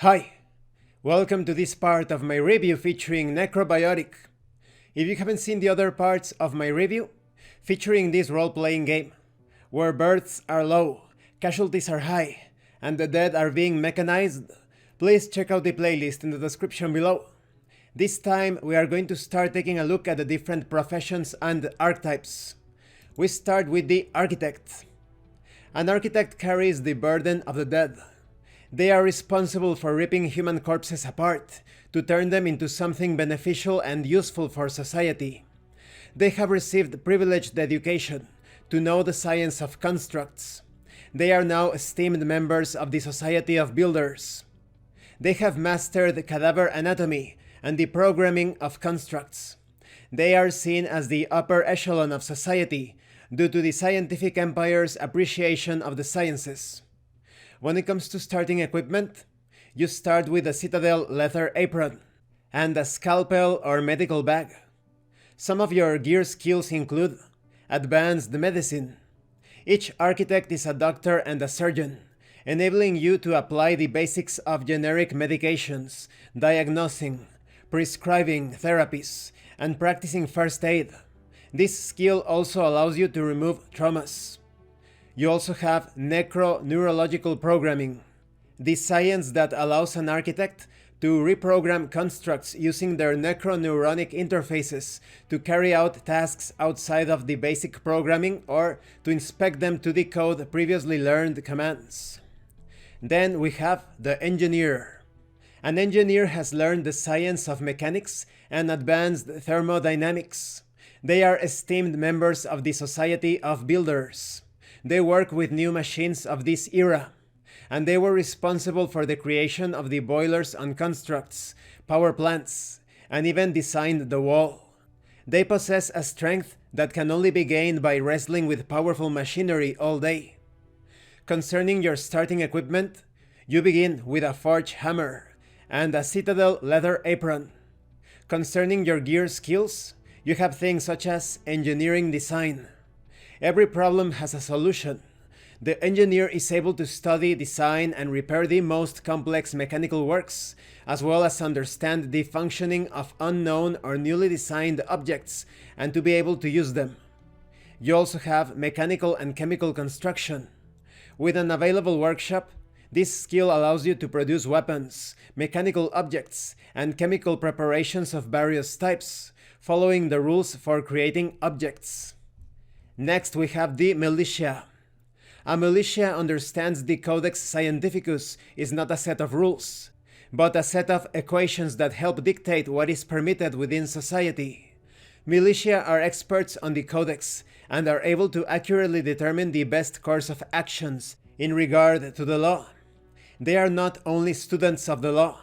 Hi, welcome to this part of my review featuring Necrobiotic. If you haven't seen the other parts of my review, featuring this role-playing game, where births are low, casualties are high, and the dead are being mechanized, please check out the playlist in the description below. This time we are going to start taking a look at the different professions and archetypes. We start with the architect. An architect carries the burden of the dead. They are responsible for ripping human corpses apart to turn them into something beneficial and useful for society. They have received privileged education to know the science of constructs. They are now esteemed members of the Society of Builders. They have mastered cadaver anatomy and the programming of constructs. They are seen as the upper echelon of society due to the scientific empire's appreciation of the sciences. When it comes to starting equipment, you start with a citadel leather apron and a scalpel or medical bag. Some of your gear skills include advanced medicine. Each architect is a doctor and a surgeon, enabling you to apply the basics of generic medications, diagnosing, prescribing therapies, and practicing first aid. This skill also allows you to remove traumas. You also have neurological programming, the science that allows an architect to reprogram constructs using their neuronic interfaces to carry out tasks outside of the basic programming or to inspect them to decode previously learned commands. Then we have the engineer. An engineer has learned the science of mechanics and advanced thermodynamics. They are esteemed members of the Society of Builders. They work with new machines of this era, and they were responsible for the creation of the boilers on constructs, power plants, and even designed the wall. They possess a strength that can only be gained by wrestling with powerful machinery all day. Concerning your starting equipment, you begin with a forge hammer and a citadel leather apron. Concerning your gear skills, you have things such as engineering design. Every problem has a solution. The engineer is able to study, design, and repair the most complex mechanical works, as well as understand the functioning of unknown or newly designed objects, and to be able to use them. You also have mechanical and chemical construction. With an available workshop, this skill allows you to produce weapons, mechanical objects, and chemical preparations of various types, following the rules for creating objects. Next we have the militia. A militia understands the Codex Scientificus is not a set of rules, but a set of equations that help dictate what is permitted within society. Militia are experts on the Codex and are able to accurately determine the best course of actions in regard to the law. They are not only students of the law,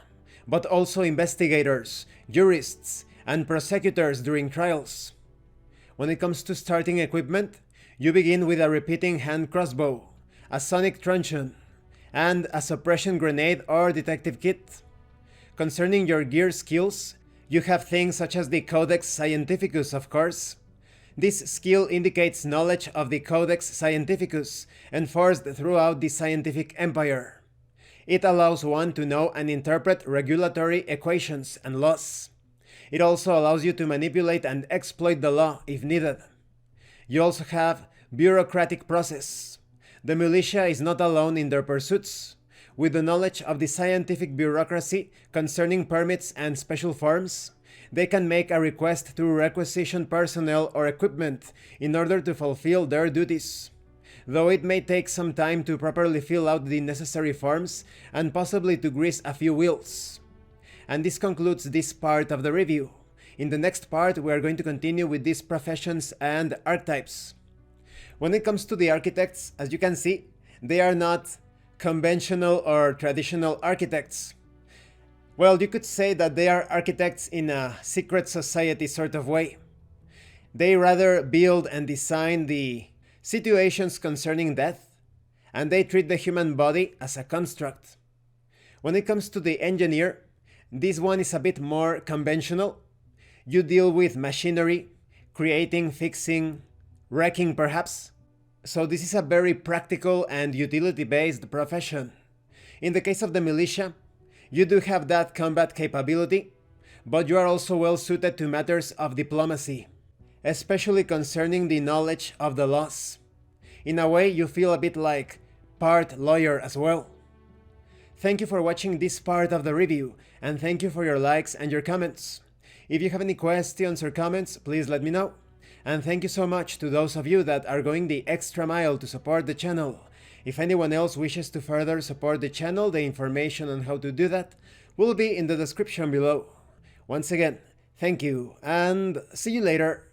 but also investigators, jurists, and prosecutors during trials. When it comes to starting equipment, you begin with a repeating hand crossbow, a sonic truncheon, and a suppression grenade or detective kit. Concerning your gear skills, you have things such as the Codex Scientificus, of course. This skill indicates knowledge of the Codex Scientificus enforced throughout the scientific empire. It allows one to know and interpret regulatory equations and laws. It also allows you to manipulate and exploit the law if needed. You also have bureaucratic process. The militia is not alone in their pursuits. With the knowledge of the scientific bureaucracy concerning permits and special forms, they can make a request to requisition personnel or equipment in order to fulfill their duties. Though it may take some time to properly fill out the necessary forms and possibly to grease a few wheels. And this concludes this part of the review. In the next part, we are going to continue with these professions and archetypes. When it comes to the architects, as you can see, they are not conventional or traditional architects. Well, you could say that they are architects in a secret society sort of way. They rather build and design the situations concerning death, and they treat the human body as a construct. When it comes to the engineer, this one is a bit more conventional. You deal with machinery, creating, fixing, wrecking perhaps. So this is a very practical and utility-based profession. In the case of the militia, You do have that combat capability, but you are also well suited to matters of diplomacy, especially concerning the knowledge of the laws. In a way, you feel a bit like part lawyer as well. Thank you for watching this part of the review, and thank you for your likes and your comments. If you have any questions or comments, please let me know. And thank you so much to those of you that are going the extra mile to support the channel. If anyone else wishes to further support the channel, the information on how to do that will be in the description below. Once again, thank you, and see you later.